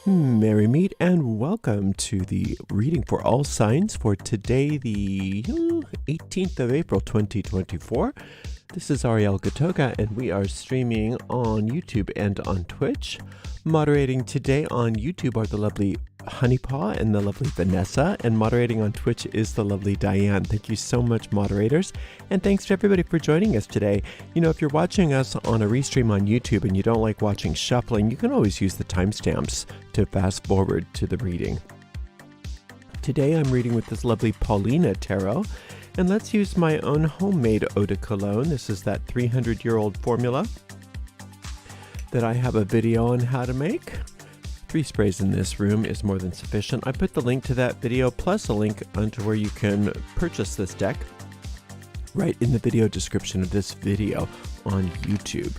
Merry meet and welcome to the reading for all signs for today, the 18th of April 2024. This is Ariel and we are streaming on YouTube and on Twitch. Moderating today on YouTube are the lovely Honeypaw and the lovely Vanessa, and moderating on Twitch is the lovely Diane. Thank you so much, moderators, and thanks to everybody for joining us today. You know, if you're watching us on a restream on YouTube and you don't like watching shuffling, you can always use the timestamps to fast forward to the reading. Today I'm reading with this lovely Paulina Tarot, and let's use my own homemade eau de cologne. This is that 300-year-old formula that I have a video on how to make. 3 sprays in this room is more than sufficient. I put the link to that video plus a link onto where you can purchase this deck right in the video description of this video on YouTube.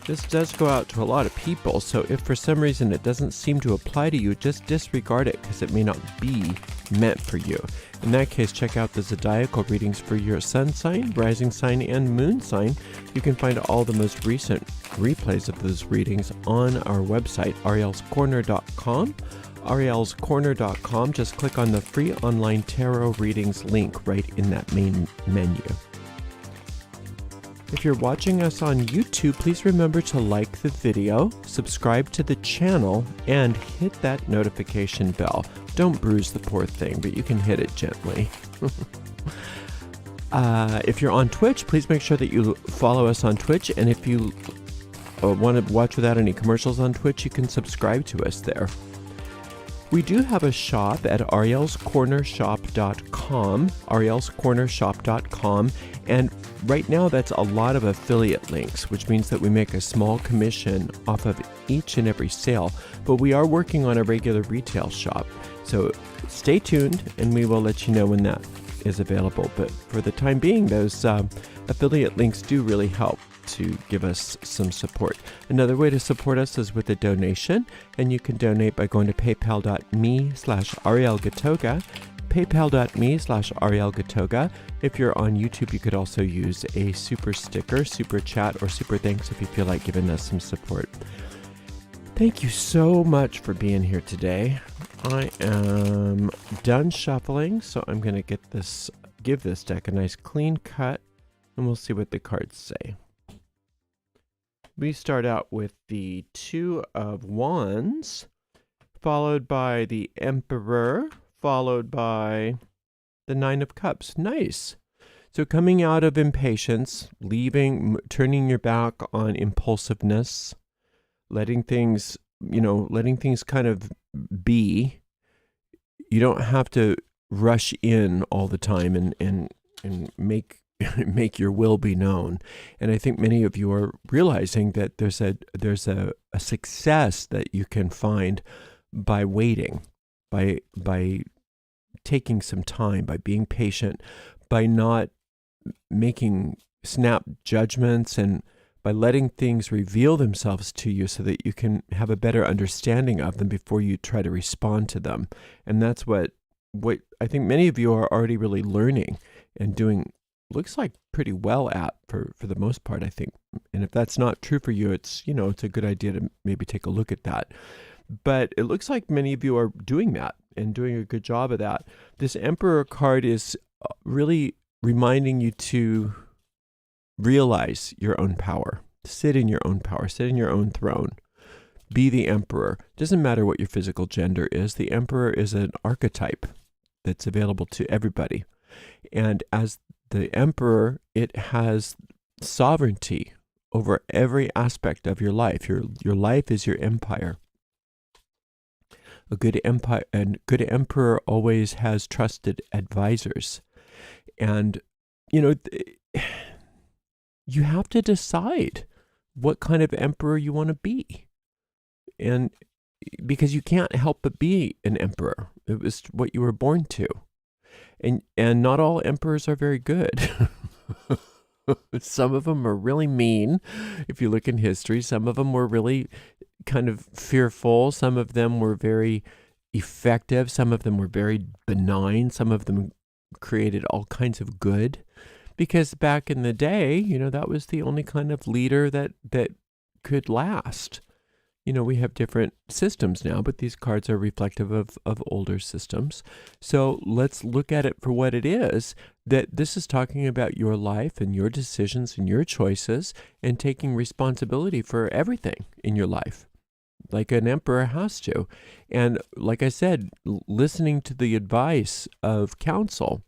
This does go out to a lot of people, so if for some reason it doesn't seem to apply to you, just disregard it because it may not be meant for you. In that case, check out the zodiacal readings for your sun sign, rising sign, and moon sign. You can find all the most recent replays of those readings on our website, arielscorner.com. arielscorner.com. Just click on the free online tarot readings link right in that main menu. If you're watching us on YouTube, please remember to like the video, subscribe to the channel, and hit that notification bell. Don't bruise the poor thing, but you can hit it gently. If you're on Twitch, please make sure that you follow us on Twitch, and if you want to watch without any commercials on Twitch, you can subscribe to us there. We do have a shop at arielscornershop.com, arielscornershop.com, and right now that's a lot of affiliate links, which means that we make a small commission off of each and every sale, but we are working on a regular retail shop. So stay tuned and we will let you know when that is available. But for the time being, those affiliate links do really help to give us some support. Another way to support us is with a donation, and you can donate by going to paypal.me/arielgatoga, paypal.me/arielgatoga. If you're on YouTube, you could also use a super sticker, super chat, or super thanks if you feel like giving us some support. Thank you so much for being here today. I am done shuffling, so I'm going to give this deck a nice clean cut, and we'll see what the cards say. We start out with the 2 of Wands, followed by the Emperor, followed by the 9 of Cups. Nice. So coming out of impatience, turning your back on impulsiveness, letting things kind of be. You don't have to rush in all the time and make your will be known. And I think many of you are realizing that there's a success that you can find by waiting, by taking some time, by being patient, by not making snap judgments, and by letting things reveal themselves to you so that you can have a better understanding of them before you try to respond to them. And that's what I think many of you are already really learning and doing, looks like pretty well at for the most part, I think. And if that's not true for you, it's a good idea to maybe take a look at that. But it looks like many of you are doing that and doing a good job of that. This Emperor card is really reminding you to realize your own power. Sit in your own power. Sit in your own throne. Be the Emperor. Doesn't matter what your physical gender is. The Emperor is an archetype that's available to everybody. And as the Emperor, it has sovereignty over every aspect of your life. Your life is your empire. A good emperor always has trusted advisors. And, you have to decide what kind of emperor you want to be. And because you can't help but be an emperor. It was what you were born to. And not all emperors are very good. Some of them are really mean. If you look in history, some of them were really kind of fearful. Some of them were very effective. Some of them were very benign. Some of them created all kinds of good. Because back in the day, that was the only kind of leader that could last. we have different systems now, but these cards are reflective of older systems. So let's look at it for what it is, that this is talking about your life and your decisions and your choices and taking responsibility for everything in your life, like an emperor has to. And like I said, listening to the advice of counsel.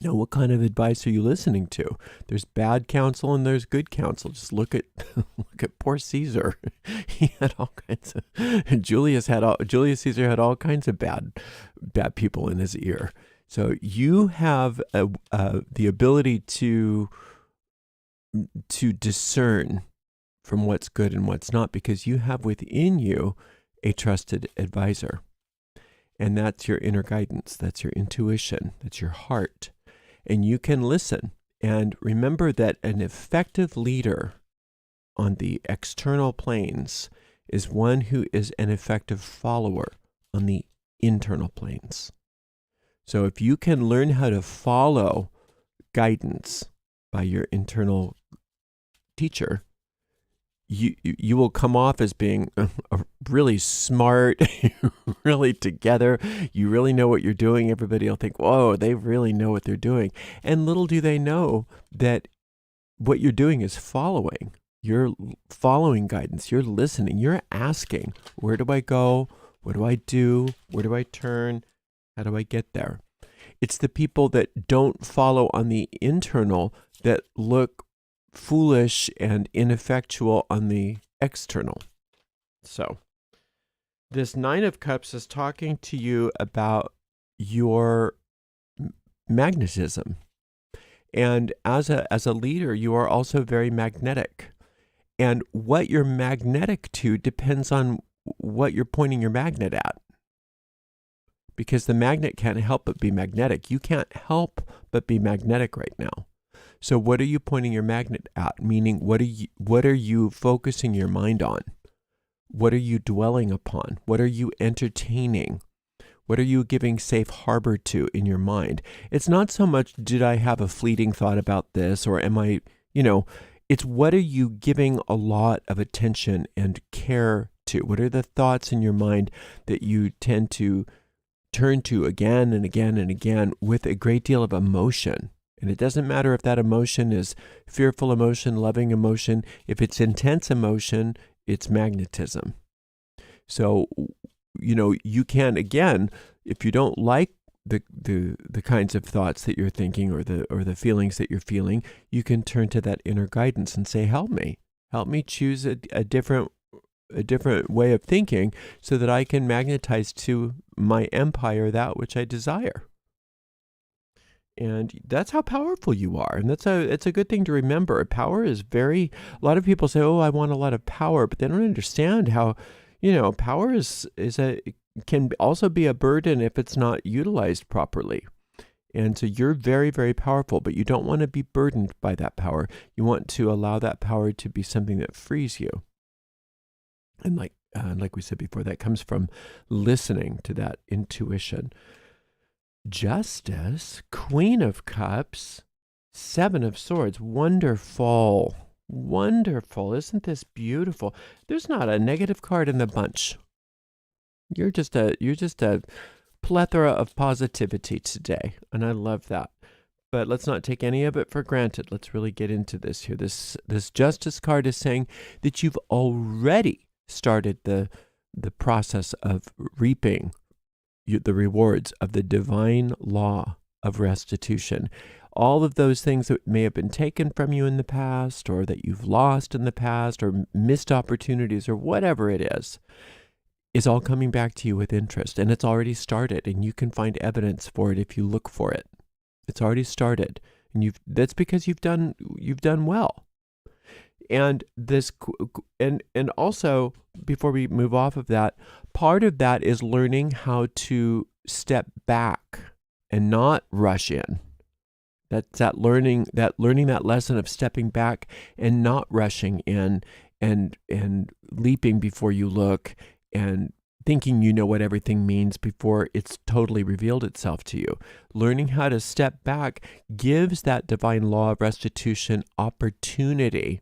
Now, what kind of advice are you listening to? There's bad counsel and there's good counsel. Just look at poor Caesar. He had all kinds of Julius Caesar had all kinds of bad people in his ear. So you have the ability to discern from what's good and what's not, because you have within you a trusted advisor. And that's your inner guidance. That's your intuition. That's your heart. And you can listen. And remember that an effective leader on the external planes is one who is an effective follower on the internal planes. So if you can learn how to follow guidance by your internal teacher, you will come off as being really smart, really together. You really know what you're doing. Everybody will think, whoa, they really know what they're doing. And little do they know that what you're doing is following. You're following guidance. You're listening. You're asking, where do I go? What do I do? Where do I turn? How do I get there? It's the people that don't follow on the internal that look foolish and ineffectual on the external. So this Nine of Cups is talking to you about your magnetism. And as a leader, you are also very magnetic. And what you're magnetic to depends on what you're pointing your magnet at. Because the magnet can't help but be magnetic. You can't help but be magnetic right now. So what are you pointing your magnet at? Meaning, what are you focusing your mind on? What are you dwelling upon? What are you entertaining? What are you giving safe harbor to in your mind? It's not so much, did I have a fleeting thought about this, or am I, it's what are you giving a lot of attention and care to? What are the thoughts in your mind that you tend to turn to again and again and again with a great deal of emotion? And it doesn't matter if that emotion is fearful emotion, loving emotion. If it's intense emotion, it's magnetism. So, you can, again, if you don't like the kinds of thoughts that you're thinking or the feelings that you're feeling, you can turn to that inner guidance and say, help me choose a different way of thinking so that I can magnetize to my empire that which I desire. And that's how powerful you are. And it's a good thing to remember. Power is a lot of people say, oh, I want a lot of power, but they don't understand how, power can also be a burden if it's not utilized properly. And so you're very, very powerful, but you don't want to be burdened by that power. You want to allow that power to be something that frees you. And like we said before, that comes from listening to that intuition. Justice, Queen of Cups, Seven of Swords. Wonderful. Isn't this beautiful? There's not a negative card in the bunch. You're just a plethora of positivity today, and I love that. But let's not take any of it for granted. Let's really get into this here. This Justice card is saying that you've already started the process of reaping the rewards of the divine law of restitution. All of those things that may have been taken from you in the past, or that you've lost in the past, or missed opportunities, or whatever it is all coming back to you with interest. And it's already started, and you can find evidence for it if you look for it. It's already started, and that's because you've done well. And and also, before we move off of that, part of that is learning how to step back and not rush in. That's learning that lesson of stepping back and not rushing in and leaping before you look and thinking you know what everything means before it's totally revealed itself to you. Learning how to step back gives that divine law of restitution opportunity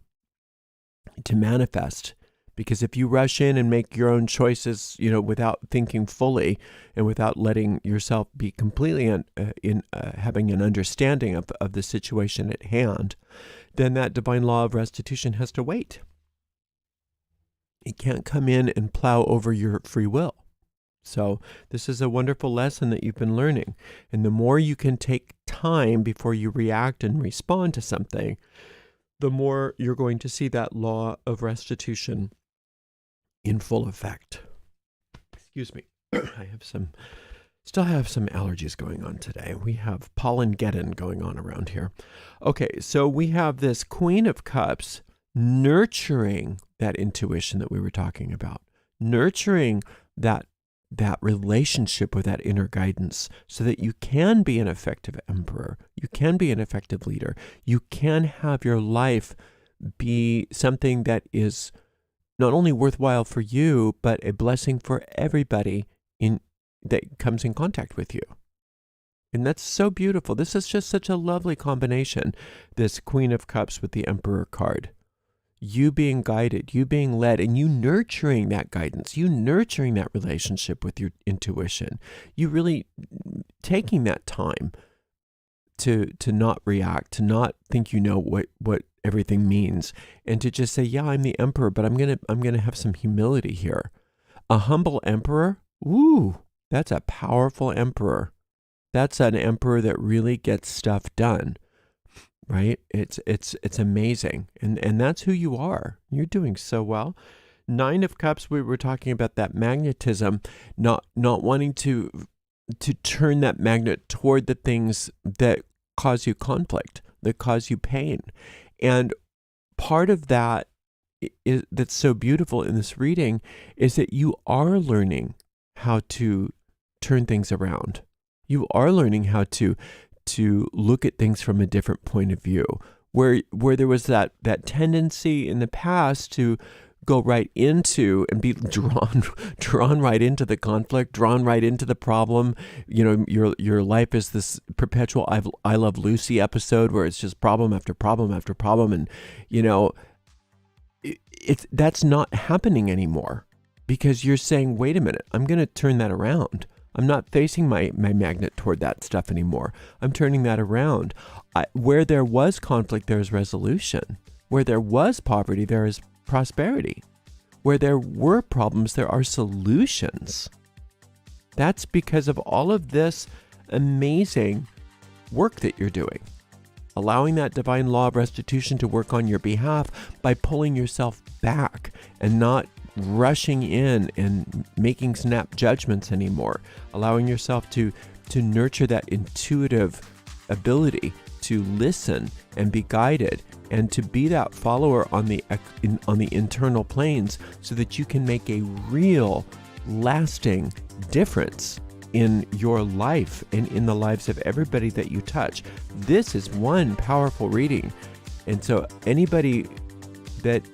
to manifest, Because if you rush in and make your own choices, without thinking fully and without letting yourself be completely having an understanding of the situation at hand, then that divine law of restitution has to wait. It can't come in and plow over your free will. So this is a wonderful lesson that you've been learning. And the more you can take time before you react and respond to something, the more you're going to see that law of restitution in full effect. Excuse me. Still have some allergies going on today. We have pollen-geddon going on around here. Okay, so we have this Queen of Cups nurturing that intuition that we were talking about, nurturing that relationship with that inner guidance so that you can be an effective emperor, you can be an effective leader, you can have your life be something that is not only worthwhile for you, but a blessing for everybody that comes in contact with you. And that's so beautiful. This is just such a lovely combination, this Queen of Cups with the Emperor card. You being guided, you being led, and you nurturing that guidance, you nurturing that relationship with your intuition, you really taking that time to not react, to not think what everything means, and to just say, yeah, I'm the emperor, but I'm gonna have some humility here. A humble emperor, that's a powerful emperor. That's an emperor that really gets stuff done. Right? It's amazing. And that's who you are. You're doing so well. 9 of Cups, we were talking about that magnetism, not wanting to turn that magnet toward the things that cause you conflict, that cause you pain. And part of that that's so beautiful in this reading is that you are learning how to turn things around. You are learning how to look at things from a different point of view, where there was that tendency in the past to go right into and be drawn right into the conflict, drawn right into the problem. Your life is this perpetual I Love Lucy episode where it's just problem after problem after problem, and that's not happening anymore because you're saying, wait a minute, I'm going to turn that around. I'm not facing my magnet toward that stuff anymore. I'm turning that around. Where there was conflict, there's resolution. Where there was poverty, there is prosperity. Where there were problems, there are solutions. That's because of all of this amazing work that you're doing. Allowing that divine law of restitution to work on your behalf by pulling yourself back and not rushing in and making snap judgments anymore, allowing yourself to nurture that intuitive ability to listen and be guided and to be that follower on the internal planes so that you can make a real lasting difference in your life and in the lives of everybody that you touch. This is one powerful reading. And so anybody that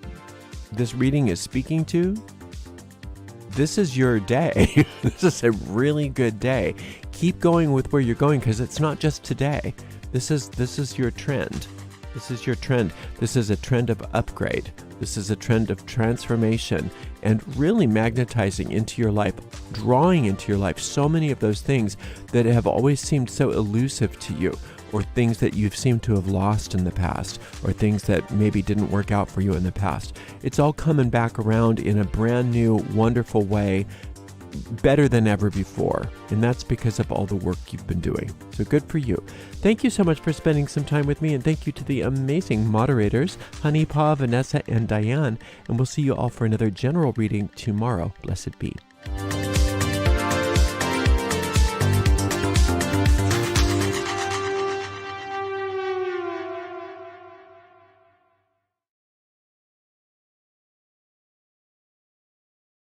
this reading is speaking to, this is your day. This is a really good day. Keep going with where you're going because it's not just today. This is your trend. This is your trend. This is a trend of upgrade. This is a trend of transformation and really magnetizing into your life, drawing into your life so many of those things that have always seemed so elusive to you, or things that you've seemed to have lost in the past, or things that maybe didn't work out for you in the past. It's all coming back around in a brand new, wonderful way, better than ever before. And that's because of all the work you've been doing. So good for you. Thank you so much for spending some time with me, and thank you to the amazing moderators, Honey Pa, Vanessa, and Diane. And we'll see you all for another general reading tomorrow. Blessed be.